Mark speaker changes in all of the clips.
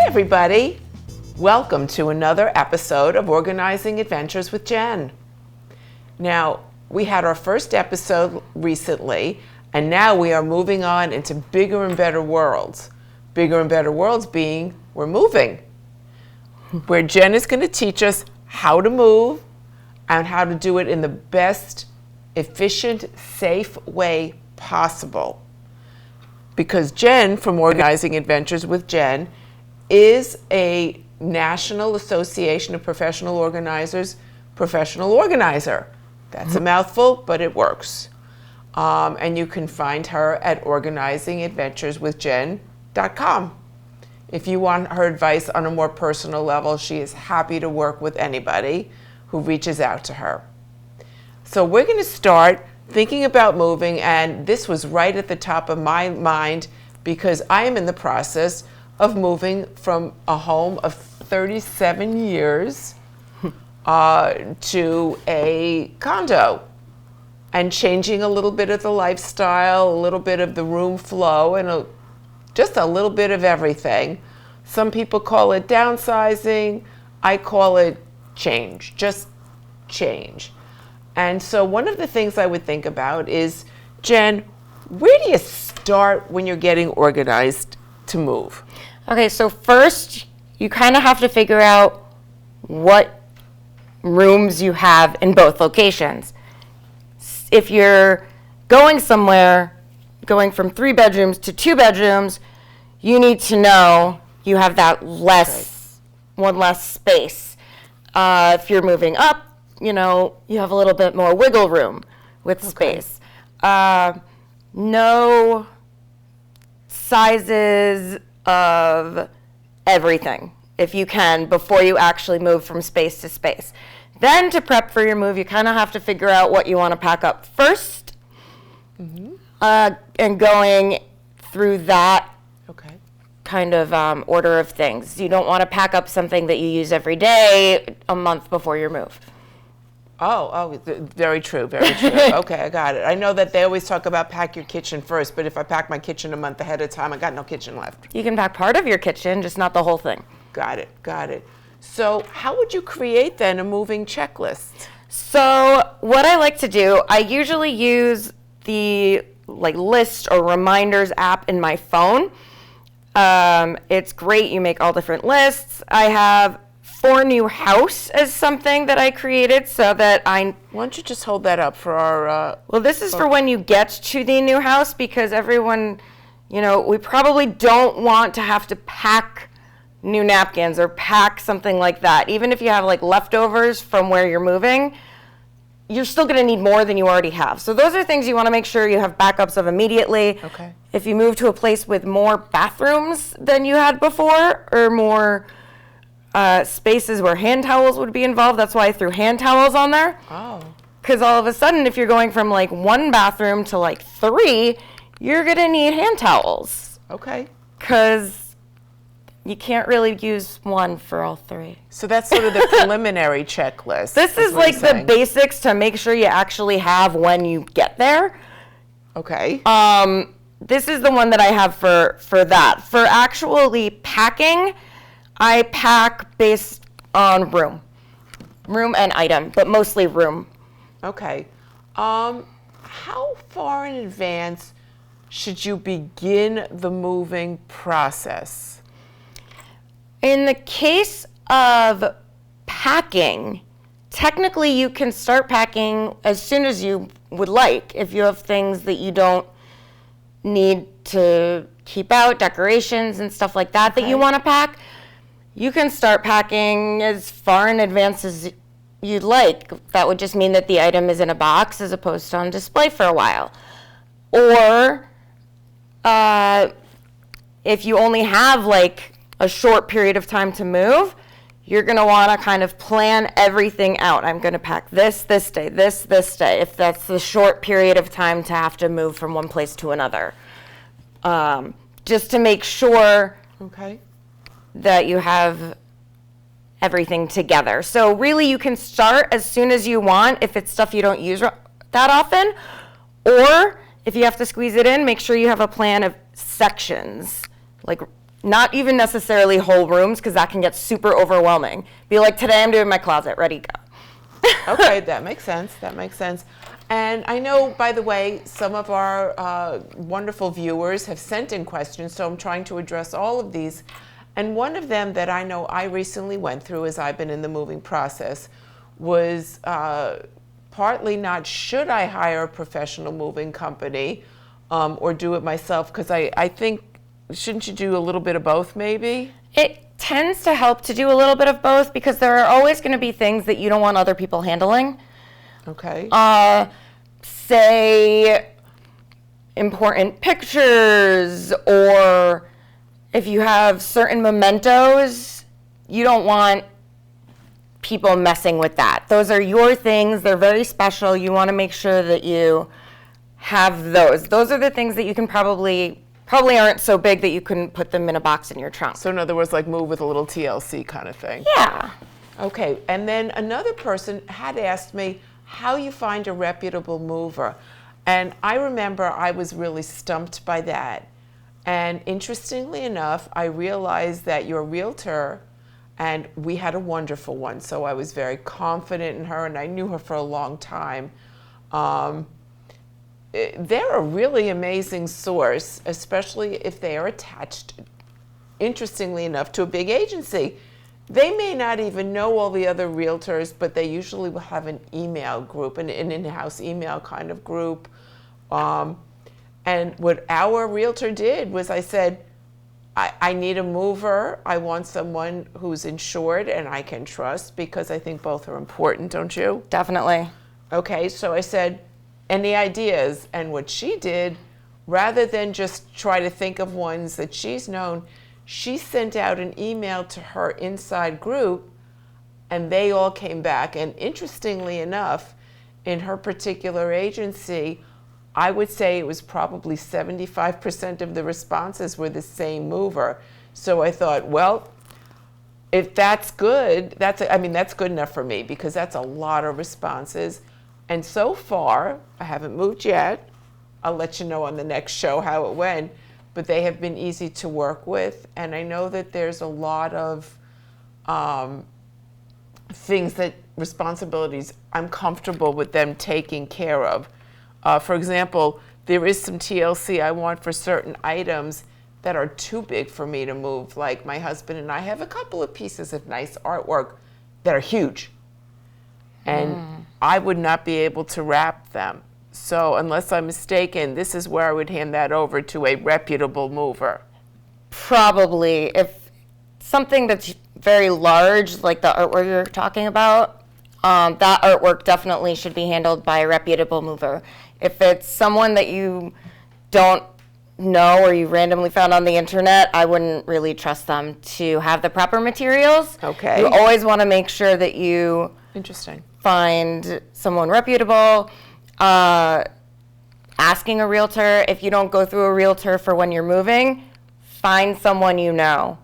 Speaker 1: everybody. Welcome to another episode of Organizing Adventures with Jen. Now, we had our first episode recently, and now we are moving on into bigger and better worlds. Bigger and better worlds being we're moving, where Jen is going to teach us how to move and how to do it in the best, efficient, safe way possible. Because Jen, from Organizing Adventures with Jen, is a National Association of Professional Organizers professional organizer. That's a mouthful, but it works. And you can find her at organizingadventureswithjen.com. If you want her advice on a more personal level, she is happy to work with anybody who reaches out to her. So we're going to start thinking about moving, and this was right at the top of my mind because I am in the process of moving from a home of 37 years to a condo and changing a little bit of the lifestyle, a little bit of the room flow, and just a little bit of everything. Some people call it downsizing. I call it change, just change. And so one of the things I would think about is, Jen, where do you start when you're getting organized to move?
Speaker 2: Okay, so first, you kind of have to figure out what rooms you have in both locations. If you're going somewhere, going from 3 bedrooms to 2 bedrooms, you need to know you have that one less space. If you're moving up, you have a little bit more wiggle room with space. No sizes of everything, if you can, before you actually move from space to space. Then to prep for your move, you kind of have to figure out what you want to pack up first, and going through that kind of order of things. You don't want to pack up something that you use every day a month before your move.
Speaker 1: Oh, very true, very true. Okay, I got it. I know that they always talk about pack your kitchen first, but if I pack my kitchen a month ahead of time, I got no kitchen left.
Speaker 2: You can pack part of your kitchen, just not the whole thing.
Speaker 1: Got it. So how would you create then a moving checklist?
Speaker 2: So what I like to do, I usually use the list or reminders app in my phone. It's great. You make all different lists. I have For New House as something that I created so that
Speaker 1: Why don't you just hold that up for our...
Speaker 2: Well, this is for when you get to the new house, because everyone, we probably don't want to have to pack new napkins or pack something like that. Even if you have leftovers from where you're moving, you're still going to need more than you already have. So those are things you want to make sure you have backups of immediately.
Speaker 1: Okay.
Speaker 2: If you move to a place with more bathrooms than you had before, or more spaces where hand towels would be involved, that's why I threw hand towels on there.
Speaker 1: Oh.
Speaker 2: Because all of a sudden, if you're going from 1 bathroom to 3, you're going to need hand towels.
Speaker 1: Okay.
Speaker 2: Because you can't really use one for all 3.
Speaker 1: So that's sort of the preliminary checklist.
Speaker 2: This is the basics to make sure you actually have when you get there.
Speaker 1: Okay.
Speaker 2: This is the one that I have for that. For actually packing, I pack based on room and item, but mostly room.
Speaker 1: Okay. How far in advance should you begin the moving process?
Speaker 2: In the case of packing, technically you can start packing as soon as you would like. If you have things that you don't need to keep out, decorations and stuff like that that you want to pack, you can start packing as far in advance as you'd like. That would just mean that the item is in a box as opposed to on display for a while. Or if you only have a short period of time to move, you're going to want to kind of plan everything out. I'm going to pack this day, this day, if that's the short period of time to have to move from one place to another. Just to make sure that you have everything together. So really you can start as soon as you want if it's stuff you don't use that often, or if you have to squeeze it in, make sure you have a plan of sections, like Not even necessarily whole rooms, because that can get super overwhelming. Be like, today I'm doing my closet, ready, go.
Speaker 1: Okay, that makes sense. That makes sense. And I know, by the way, some of our wonderful viewers have sent in questions, so I'm trying to address all of these. And one of them that I know I recently went through as I've been in the moving process was partly not should I hire a professional moving company or do it myself, because I think, shouldn't you do a little bit of both maybe?
Speaker 2: It tends to help to do a little bit of both, because there are always going to be things that you don't want other people handling.
Speaker 1: Okay.
Speaker 2: Say important pictures, or if you have certain mementos, you don't want people messing with that. Those are your things. They're very special. You want to make sure that you have those. Those are the things that you can probably aren't so big that you couldn't put them in a box in your trunk.
Speaker 1: So in other words, like move with a little TLC kind of thing.
Speaker 2: Yeah.
Speaker 1: Okay, and then another person had asked me how you find a reputable mover. And I remember I was really stumped by that. And interestingly enough, I realized that your realtor, and we had a wonderful one, so I was very confident in her, and I knew her for a long time. They're a really amazing source, especially if they are attached, interestingly enough, to a big agency. They may not even know all the other realtors, but they usually will have an email group, an in-house email kind of group. And what our realtor did was I said, I need a mover. I want someone who's insured and I can trust, because I think both are important, don't you?
Speaker 2: Definitely.
Speaker 1: Okay, so I said, any ideas? And what she did, rather than just try to think of ones that she's known, she sent out an email to her inside group, and they all came back. And interestingly enough, in her particular agency, I would say it was probably 75% of the responses were the same mover. So I thought, well, if that's good, that's good enough for me, because that's a lot of responses. And so far, I haven't moved yet. I'll let you know on the next show how it went. But they have been easy to work with. And I know that there's a lot of responsibilities I'm comfortable with them taking care of. For example, there is some TLC I want for certain items that are too big for me to move. Like my husband and I have a couple of pieces of nice artwork that are huge. And I would not be able to wrap them. So unless I'm mistaken, this is where I would hand that over to a reputable mover.
Speaker 2: Probably. If something that's very large, like the artwork you're talking about, that artwork definitely should be handled by a reputable mover. If it's someone that you don't know or you randomly found on the internet, I wouldn't really trust them to have the proper materials.
Speaker 1: Okay.
Speaker 2: You always want to make sure that you
Speaker 1: Interesting.
Speaker 2: find someone reputable. Asking a realtor, if you don't go through a realtor for when you're moving, find someone you know.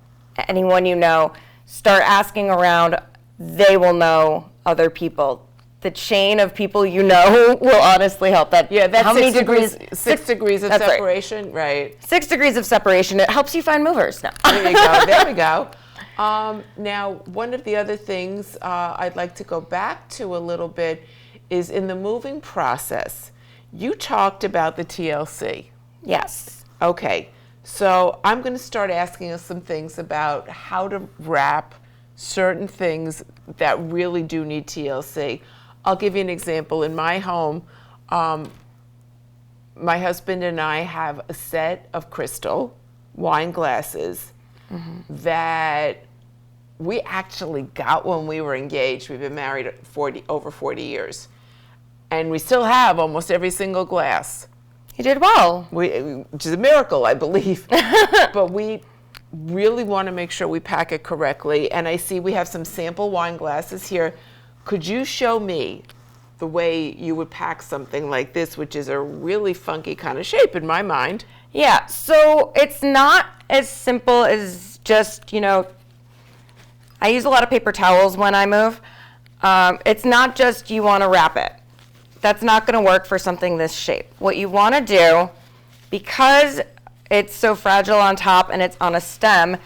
Speaker 2: Anyone you know, start asking around. They will know other people. The chain of people you know will honestly help. That
Speaker 1: That's
Speaker 2: how many degrees?
Speaker 1: 6 degrees of separation, right.
Speaker 2: 6 degrees of separation. It helps you find movers. No.
Speaker 1: There you go. There we go. Now, one of the other things I'd like to go back to a little bit is in the moving process. You talked about the TLC.
Speaker 2: Yes.
Speaker 1: Okay, so I'm going to start asking us some things about how to wrap certain things that really do need TLC. I'll give you an example. In my home, my husband and I have a set of crystal wine glasses that we actually got when we were engaged. We've been married over 40 years. And we still have almost every single glass.
Speaker 2: You did well.
Speaker 1: Which is a miracle, I believe. But we really want to make sure we pack it correctly. And I see we have some sample wine glasses here. Could you show me the way you would pack something like this, which is a really funky kind of shape in my mind?
Speaker 2: Yeah, so it's not as simple as just, I use a lot of paper towels when I move. It's not just you want to wrap it. That's not going to work for something this shape. What you want to do, because it's so fragile on top and it's on a stem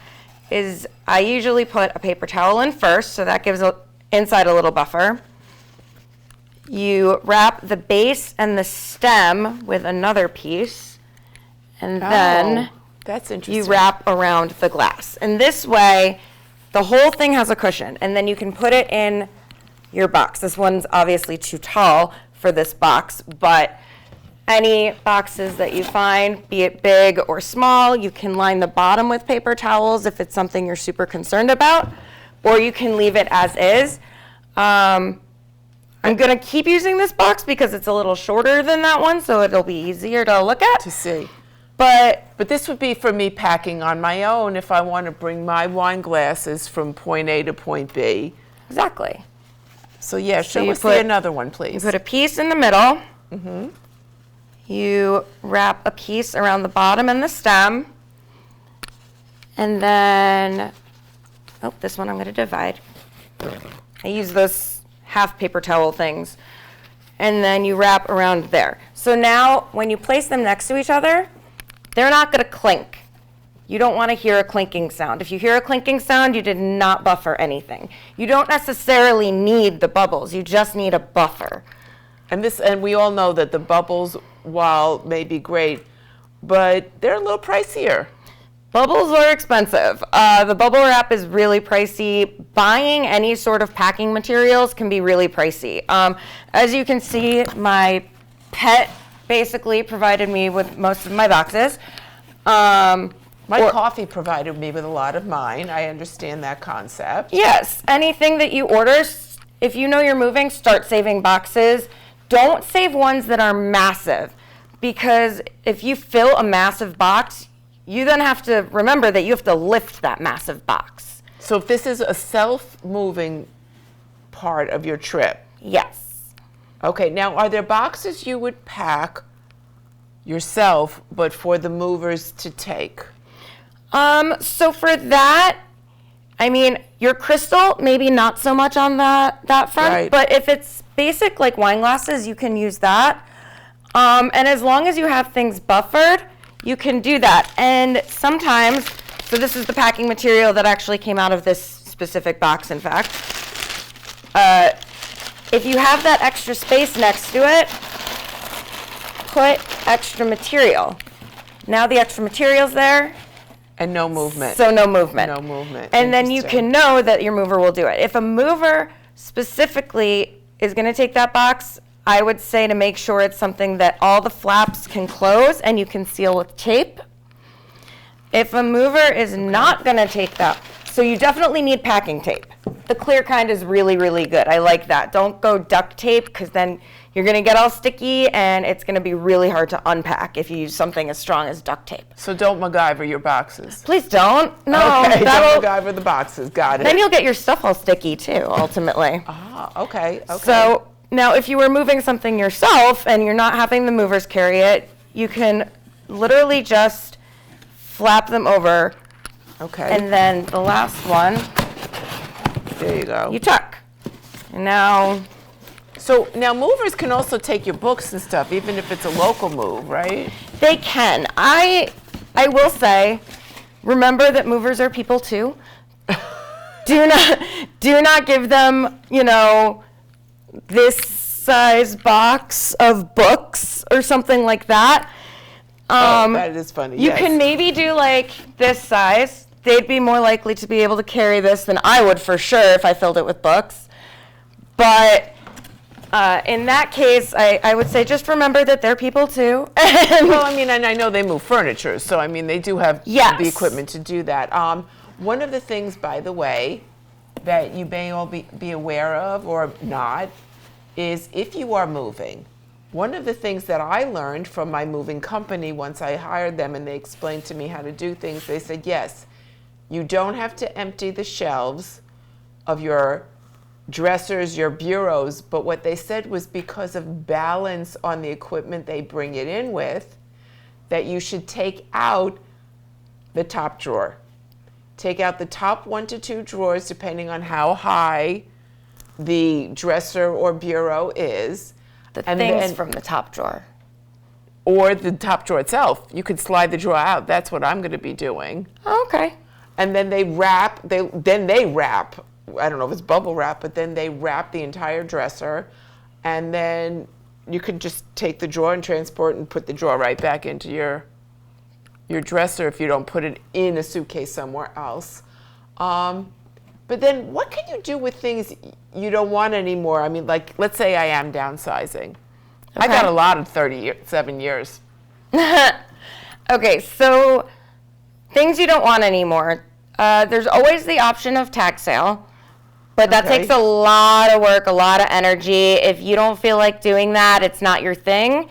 Speaker 2: is I usually put a paper towel in first, so that gives inside a little buffer. You wrap the base and the stem with another piece, and then
Speaker 1: that's interesting.
Speaker 2: You wrap around the glass. And this way, the whole thing has a cushion, and then you can put it in your box. This one's obviously too tall for this box, but any boxes that you find, be it big or small, you can line the bottom with paper towels if it's something you're super concerned about, or you can leave it as is. I'm going to keep using this box because it's a little shorter than that one, so it'll be easier to look at.
Speaker 1: To see.
Speaker 2: But
Speaker 1: this would be for me packing on my own if I want to bring my wine glasses from point A to point B.
Speaker 2: Exactly.
Speaker 1: So yeah, show us another one, please.
Speaker 2: You put a piece in the middle. Mm-hmm. You wrap a piece around the bottom and the stem. And then, this one I'm going to divide. I use those half paper towel things. And then you wrap around there. So now when you place them next to each other, they're not going to clink. You don't want to hear a clinking sound. If you hear a clinking sound, you did not buffer anything. You don't necessarily need the bubbles. You just need a buffer.
Speaker 1: And we all know that the bubbles, while may be great, but they're a little pricier.
Speaker 2: Bubbles are expensive. The bubble wrap is really pricey. Buying any sort of packing materials can be really pricey. As you can see, my pet basically provided me with most of my boxes.
Speaker 1: My coffee provided me with a lot of mine. I understand that concept.
Speaker 2: Yes. Anything that you order, if you know you're moving, start saving boxes. Don't save ones that are massive, because if you fill a massive box, you then have to remember that you have to lift that massive box.
Speaker 1: So if this is a self-moving part of your trip.
Speaker 2: Yes.
Speaker 1: Okay, now are there boxes you would pack yourself, but for the movers to take?
Speaker 2: So for that, I mean, your crystal, maybe not so much on that front,
Speaker 1: right.
Speaker 2: But if it's basic like wine glasses, you can use that. And as long as you have things buffered, you can do that. And sometimes, so this is the packing material that actually came out of this specific box, in fact. If you have that extra space next to it, put extra material. Now the extra material's there.
Speaker 1: And no movement.
Speaker 2: So no movement.
Speaker 1: No movement.
Speaker 2: And then you can know that your mover will do it. If a mover specifically is going to take that box, I would say to make sure it's something that all the flaps can close and you can seal with tape. If a mover is not going to take that, so you definitely need packing tape. The clear kind is really, really good. I like that. Don't go duct tape, because then you're going to get all sticky and it's going to be really hard to unpack if you use something as strong as duct tape.
Speaker 1: So don't MacGyver your boxes.
Speaker 2: Please don't. No.
Speaker 1: Okay, don't MacGyver the boxes. Got it.
Speaker 2: Then you'll get your stuff all sticky too, ultimately.
Speaker 1: Okay.
Speaker 2: So now if you were moving something yourself and you're not having the movers carry it, you can literally just flap them over.
Speaker 1: Okay.
Speaker 2: And then the last one,
Speaker 1: there you go.
Speaker 2: you tuck. And now...
Speaker 1: So now movers can also take your books and stuff, even if it's a local move, right?
Speaker 2: They can. I will say, remember that movers are people too. Do not give them, this size box of books or something like that.
Speaker 1: That is funny.
Speaker 2: You can maybe do like this size. They'd be more likely to be able to carry this than I would for sure if I filled it with books. But in that case, I would say just remember that they're people too.
Speaker 1: Well, I mean, and I know they move furniture, so I mean, they do have the equipment to do that. One of the things, by the way, that you may all be aware of or not, is if you are moving, one of the things that I learned from my moving company once I hired them and they explained to me how to do things, they said, yes, you don't have to empty the shelves of your dressers, your bureaus, but what they said was because of balance on the equipment they bring it in with, that you should take out the top drawer. Take out the top 1 to 2 drawers, depending on how high the dresser or bureau is.
Speaker 2: Things from the top drawer.
Speaker 1: or the top drawer itself. You could slide the drawer out. That's what I'm going to be doing.
Speaker 2: Okay.
Speaker 1: And then they wrap. Then they wrap. I don't know if it's bubble wrap, but then they wrap the entire dresser, and then you could just take the drawer and transport and put the drawer right back into your dresser if you don't put it in a suitcase somewhere else. But then what can you do with things you don't want anymore? I mean, like, let's say I am downsizing. I got a lot of 37 years.
Speaker 2: Okay, so things you don't want anymore. There's always the option of tag sale, but that takes a lot of work, a lot of energy. If you don't feel like doing that, it's not your thing.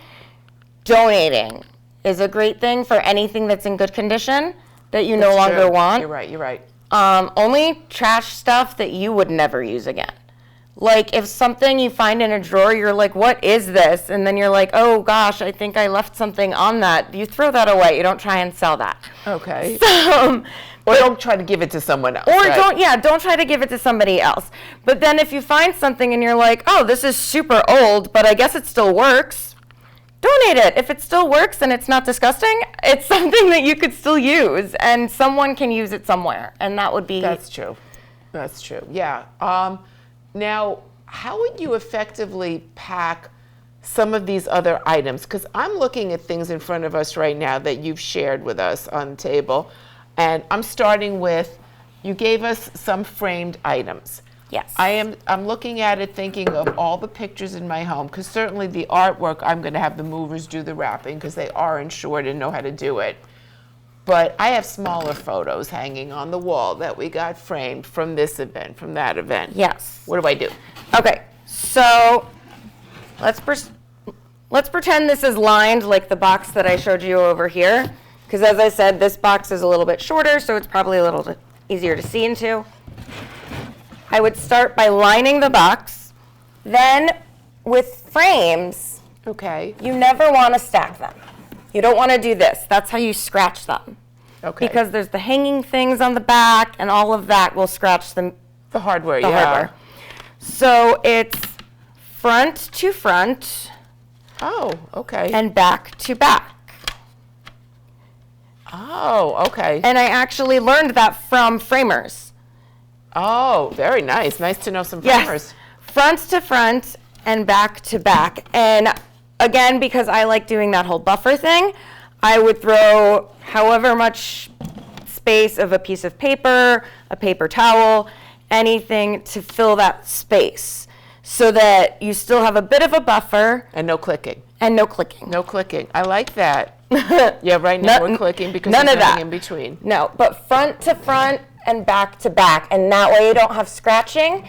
Speaker 2: Donating is a great thing for anything that's in good condition that you no longer want.
Speaker 1: You're right.
Speaker 2: Only trash stuff that you would never use again. Like if something you find in a drawer, you're like, what is this? And then you're like, oh gosh, I think I left something on that. You throw that away. You don't try and sell that.
Speaker 1: Okay.
Speaker 2: So,
Speaker 1: or don't try to give it to someone else.
Speaker 2: Or don't try to give it to somebody else. But then if you find something and you're like, oh, this is super old, but I guess it still works, donate it. If it still works and it's not disgusting, it's something that you could still use and someone can use it somewhere. And that would be...
Speaker 1: That's true. Yeah. Now, how would you effectively pack some of these other items? Because I'm looking at things in front of us right now that you've shared with us on the table. And I'm starting with, you gave us some framed items.
Speaker 2: Yes.
Speaker 1: I'm looking at it thinking of all the pictures in my home, because certainly the artwork, I'm going to have the movers do the wrapping because they are insured and know how to do it. But I have smaller photos hanging on the wall that we got framed from this event, from that event.
Speaker 2: Yes.
Speaker 1: What do I do?
Speaker 2: Okay, so let's pretend this is lined like the box that I showed you over here. Because as I said, this box is a little bit shorter, so it's probably a little bit easier to see into. I would start by lining the box. Then with frames, you never want to stack them. You don't want to do this. That's how you scratch them.
Speaker 1: Okay.
Speaker 2: Because there's the hanging things on the back, and all of that will scratch them.
Speaker 1: The hardware,
Speaker 2: So it's front to front.
Speaker 1: Oh, okay.
Speaker 2: And back to back.
Speaker 1: Oh, okay.
Speaker 2: And I actually learned that from framers.
Speaker 1: Oh, very nice. Nice to know some framers.
Speaker 2: Yes. Front to front and back to back. And again, because I like doing that whole buffer thing, I would throw however much space of a piece of paper, a paper towel, anything to fill that space so that you still have a bit of a buffer.
Speaker 1: And no clicking.
Speaker 2: No clicking.
Speaker 1: I like that. Yeah, right now we're clicking because there's nothing in between.
Speaker 2: No, but front to front and back to back. And that way you don't have scratching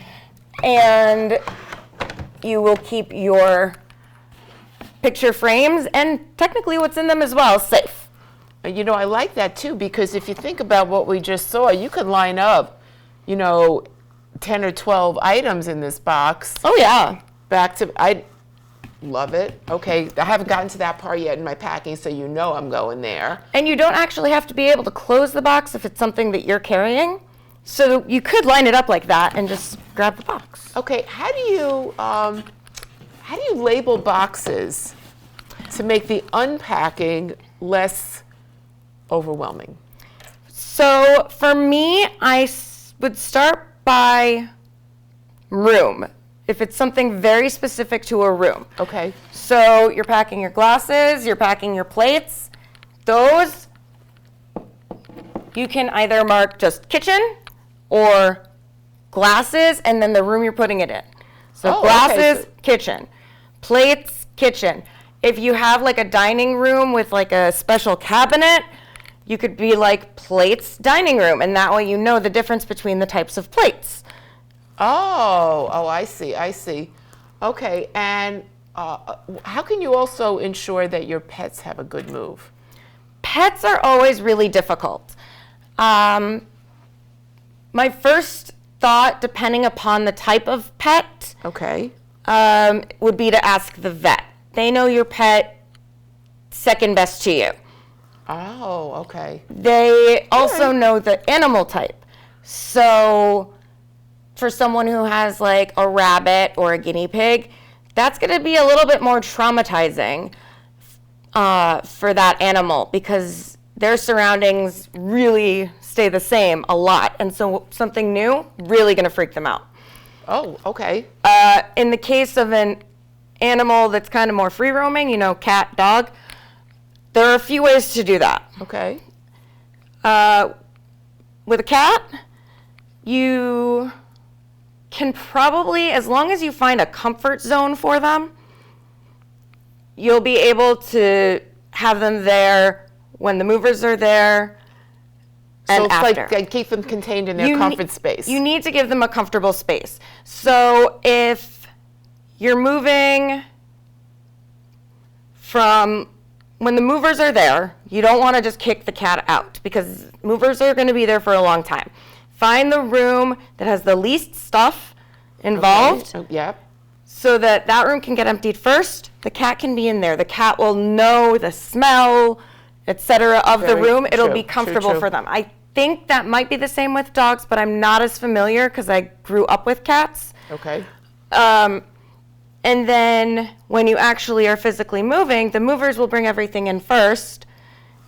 Speaker 2: and you will keep your picture frames and technically what's in them as well safe.
Speaker 1: You know, I like that too, because if you think about what we just saw, you could line up, 10 or 12 items in this box.
Speaker 2: Oh yeah.
Speaker 1: I love it. Okay, I haven't gotten to that part yet in my packing, so I'm going there.
Speaker 2: And you don't actually have to be able to close the box if it's something that you're carrying. So you could line it up like that and just grab the box.
Speaker 1: Okay, how do you label boxes to make the unpacking less overwhelming?
Speaker 2: So for me, I would start by room. If it's something very specific to a room.
Speaker 1: Okay.
Speaker 2: So you're packing your glasses, you're packing your plates. Those, you can either mark just kitchen or glasses and then the room you're putting it in. So glasses, kitchen. Plates, kitchen. If you have like a dining room with like a special cabinet, you could be like plates, dining room, and that way you know the difference between the types of plates.
Speaker 1: Oh, I see. Okay, and how can you also ensure that your pets have a good move?
Speaker 2: Pets are always really difficult. My first thought, depending upon the type of pet, would be to ask the vet. They know your pet second best to you.
Speaker 1: Oh, okay.
Speaker 2: They also know the animal type. So for someone who has like a rabbit or a guinea pig, that's going to be a little bit more traumatizing for that animal because their surroundings really stay the same a lot. And so something new, really going to freak them out.
Speaker 1: Oh, okay.
Speaker 2: In the case of an animal that's kind of more free roaming, cat, dog, there are a few ways to do that.
Speaker 1: Okay.
Speaker 2: With a cat, you can probably, as long as you find a comfort zone for them, you'll be able to have them there when the movers are there and
Speaker 1: so it's
Speaker 2: after.
Speaker 1: like keep them contained in their comfort space.
Speaker 2: You need to give them a comfortable space. So if you're moving from when the movers are there, you don't want to just kick the cat out because movers are going to be there for a long time. Find the room that has the least stuff involved.
Speaker 1: Okay. Yep.
Speaker 2: So that room can get emptied first. The cat can be in there. The cat will know the smell, etc. of the room. It'll be comfortable for them. I think that might be the same with dogs, but I'm not as familiar because I grew up with cats.
Speaker 1: Okay.
Speaker 2: And then when you actually are physically moving, the movers will bring everything in first,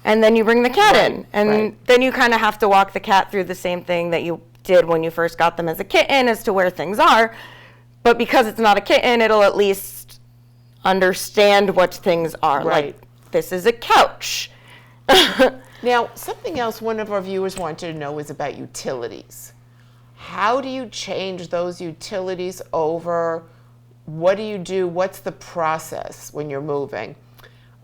Speaker 2: and then you bring the cat in. And then you kind of have to walk the cat through the same thing that you did when you first got them as a kitten as to where things are. But because it's not a kitten, it'll at least understand what things are.
Speaker 1: Right.
Speaker 2: Like, this is a couch.
Speaker 1: Now, something else one of our viewers wanted to know is about utilities. How do you change those utilities over? What do you do? What's the process when you're moving?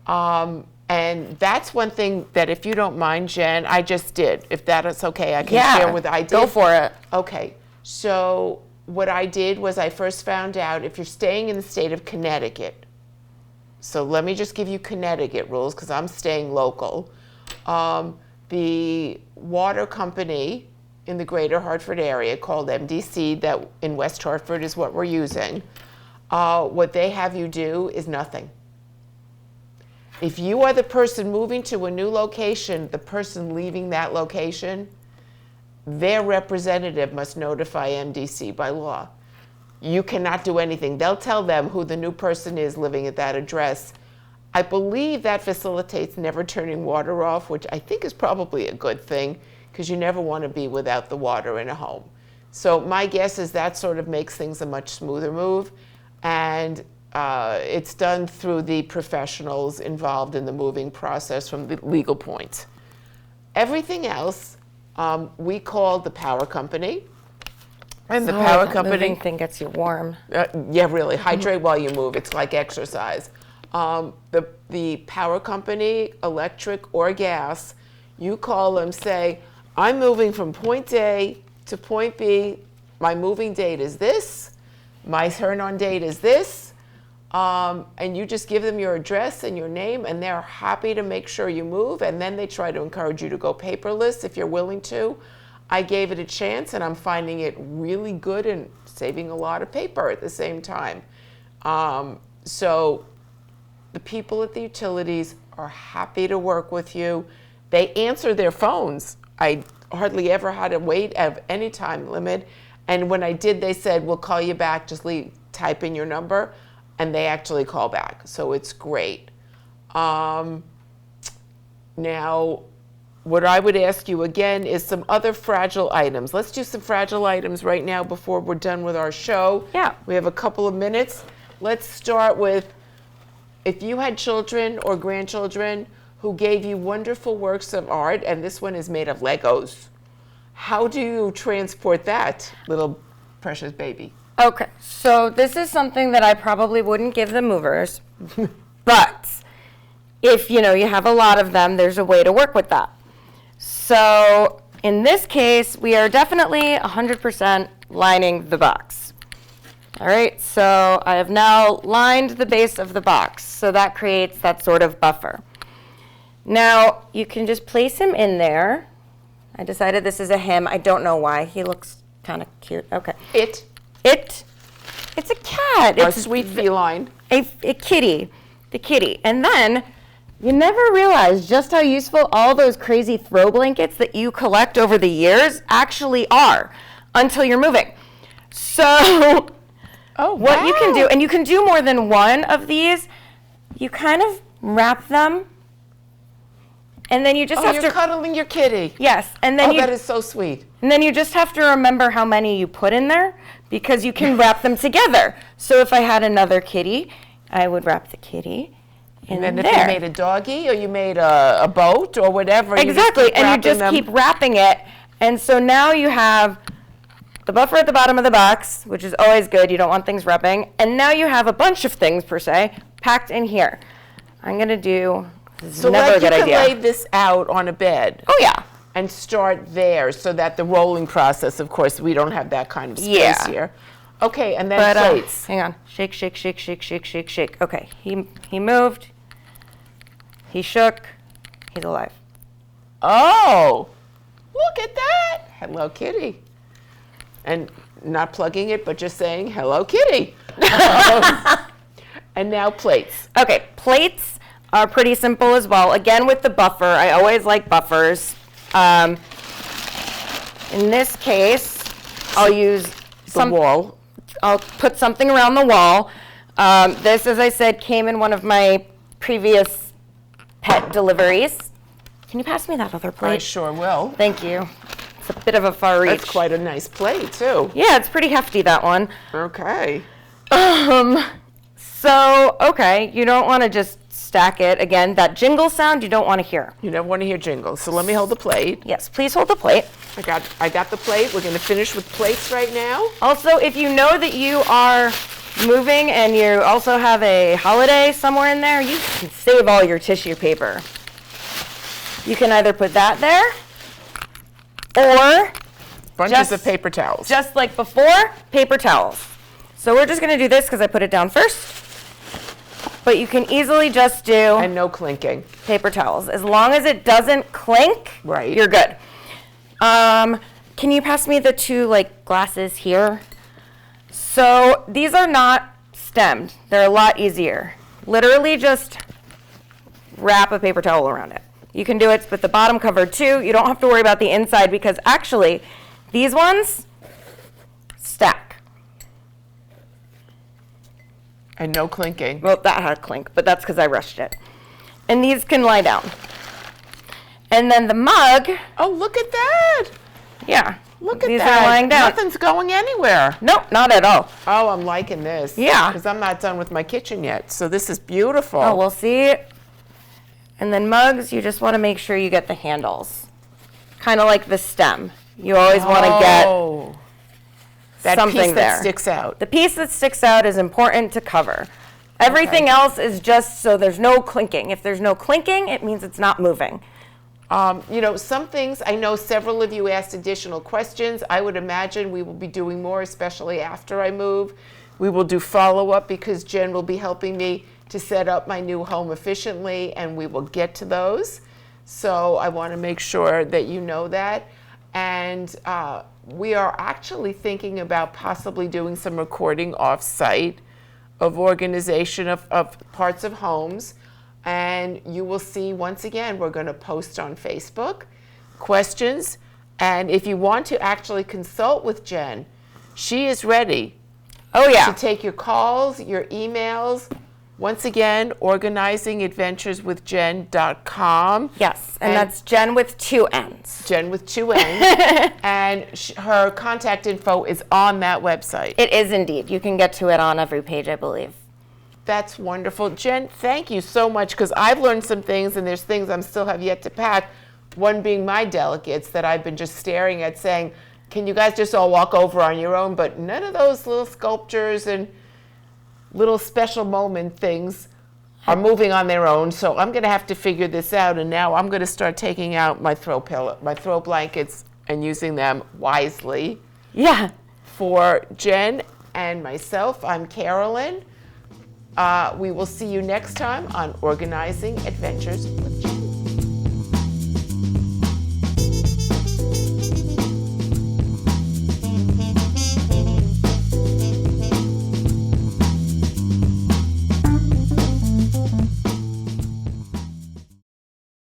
Speaker 1: And that's one thing that, if you don't mind, Jen, I just did. If that is okay, I can share with I did.
Speaker 2: Go for it.
Speaker 1: Okay. So what I did was I first found out if you're staying in the state of Connecticut. So let me just give you Connecticut rules because I'm staying local. The water company in the greater Hartford area called MDC, that in West Hartford is what we're using, what they have you do is nothing. If you are the person moving to a new location, the person leaving that location, their representative must notify MDC by law. You cannot do anything. They'll tell them who the new person is living at that address. I believe that facilitates never turning water off, which I think is probably a good thing because you never want to be without the water in a home. So my guess is that sort of makes things a much smoother move, and it's done through the professionals involved in the moving process from the legal point. Everything else, we call the power company. And the power company
Speaker 2: moving thing gets you warm.
Speaker 1: Yeah, really. Hydrate while you move. It's like exercise. The power company, electric or gas, you call them, say, I'm moving from point A to point B. My moving date is this. My turn-on date is this. And you just give them your address and your name, and they're happy to make sure you move. And then they try to encourage you to go paperless if you're willing to. I gave it a chance, and I'm finding it really good and saving a lot of paper at the same time. So the people at the utilities are happy to work with you. They answer their phones. I hardly ever had to wait of any time limit. And when I did, they said, we'll call you back, just type in your number. And they actually call back. So it's great. Now, what I would ask you again is some other fragile items. Let's do some fragile items right now before we're done with our show.
Speaker 2: Yeah.
Speaker 1: We have a couple of minutes. Let's start with, if you had children or grandchildren who gave you wonderful works of art, and this one is made of Legos, how do you transport that little precious baby?
Speaker 2: Okay, so this is something that I probably wouldn't give the movers, but if you have a lot of them, there's a way to work with that. So in this case, we are definitely 100% lining the box. All right, so I have now lined the base of the box, so that creates that sort of buffer. Now, you can just place him in there. I decided this is a him. I don't know why. He looks kind of cute. Okay. It's a cat.
Speaker 1: Our sweet feline.
Speaker 2: A kitty. The kitty. And then you never realize just how useful all those crazy throw blankets that you collect over the years actually are until you're moving. So what you can do, and you can do more than one of these, you kind of wrap them, and then you just have
Speaker 1: you're
Speaker 2: to
Speaker 1: cuddling your kitty.
Speaker 2: yes, and then
Speaker 1: That is so sweet.
Speaker 2: and then you just have to remember how many you put in there because you can wrap them together. So if I had another kitty, I would wrap the kitty in
Speaker 1: And
Speaker 2: there.
Speaker 1: if you made a doggy or you made a boat or whatever,
Speaker 2: Exactly, and you just
Speaker 1: them.
Speaker 2: keep wrapping it. And so now you have the buffer at the bottom of the box, which is always good. You don't want things rubbing. And now you have a bunch of things, per se, packed in here. I'm going to do, this is
Speaker 1: So
Speaker 2: never a good
Speaker 1: you
Speaker 2: idea.
Speaker 1: can lay this out on a bed.
Speaker 2: Oh, yeah.
Speaker 1: And start there so that the rolling process, of course, we don't have that kind of space
Speaker 2: Yeah.
Speaker 1: here. Okay, and then
Speaker 2: But
Speaker 1: plates.
Speaker 2: hang on. Shake, shake, shake, shake, shake, shake, shake. Okay, he moved. He shook. He's alive.
Speaker 1: Oh, look at that. Hello, kitty. And not plugging it, but just saying, hello, kitty. And now plates.
Speaker 2: Okay, plates are pretty simple as well. Again, with the buffer, I always like buffers. In this case, I'll use
Speaker 1: The wall.
Speaker 2: I'll put something around the wall. This, as I said, came in one of my previous pet deliveries. Can you pass me that other plate?
Speaker 1: I sure will.
Speaker 2: Thank you. It's a bit of a far reach.
Speaker 1: That's quite a nice plate, too.
Speaker 2: Yeah, it's pretty hefty, that one.
Speaker 1: Okay.
Speaker 2: So, okay, you don't want to just stack it. Again, that jingle sound you don't want to hear.
Speaker 1: You never want to hear jingles. So let me hold the plate.
Speaker 2: Yes, please hold the plate.
Speaker 1: I got the plate. We're going to finish with plates right now.
Speaker 2: Also, if you know that you are moving and you also have a holiday somewhere in there, you can save all your tissue paper. You can either put that there or
Speaker 1: Bunches of paper towels.
Speaker 2: just like before, paper towels. So we're just going to do this because I put it down first. But you can easily just do
Speaker 1: And no clinking.
Speaker 2: paper towels. As long as it doesn't clink,
Speaker 1: Right.
Speaker 2: you're good. Can you pass me the two glasses here? So these are not stemmed. They're a lot easier. Literally just wrap a paper towel around it. You can do it with the bottom covered too. You don't have to worry about the inside because actually these ones stack.
Speaker 1: And no clinking.
Speaker 2: Well, that had a clink, but that's because I rushed it. And these can lie down. And then the mug,
Speaker 1: Oh, look at that.
Speaker 2: yeah.
Speaker 1: Look at
Speaker 2: these
Speaker 1: that.
Speaker 2: are lying down.
Speaker 1: Nothing's going anywhere.
Speaker 2: Nope, not at all.
Speaker 1: Oh, I'm liking this.
Speaker 2: Yeah.
Speaker 1: Because I'm not done with my kitchen yet. So this is beautiful.
Speaker 2: Oh, we'll see. And then mugs, you just want to make sure you get the handles. Kind of like the stem. You always want to get
Speaker 1: Oh. That
Speaker 2: something
Speaker 1: piece
Speaker 2: there.
Speaker 1: that sticks out.
Speaker 2: The piece that sticks out is important to cover. Everything
Speaker 1: Okay.
Speaker 2: else is just so there's no clinking. If there's no clinking, it means it's not moving.
Speaker 1: Some things, I know several of you asked additional questions. I would imagine we will be doing more, especially after I move. We will do follow-up because Jen will be helping me to set up my new home efficiently, and we will get to those. So I want to make sure that you know that. And we are actually thinking about possibly doing some recording off-site of organization of parts of homes. And you will see, once again, we're going to post on Facebook questions. And if you want to actually consult with Jen, she is ready
Speaker 2: Oh, yeah.
Speaker 1: to take your calls, your emails. Once again, organizingadventureswithjen.com.
Speaker 2: Yes, and that's Jen with 2 N's.
Speaker 1: Jen with 2 N's. And her contact info is on that website.
Speaker 2: It is indeed. You can get to it on every page, I believe.
Speaker 1: That's wonderful. Jen, thank you so much because I've learned some things and there's things I still have yet to pack. One being my delegates that I've been just staring at saying, can you guys just all walk over on your own? But none of those little sculptures and little special moment things are moving on their own. So I'm going to have to figure this out. And now I'm going to start taking out my throw blankets and using them wisely.
Speaker 2: Yeah.
Speaker 1: For Jen and myself, I'm Carolyn. We will see you next time on Organizing Adventures with Jen.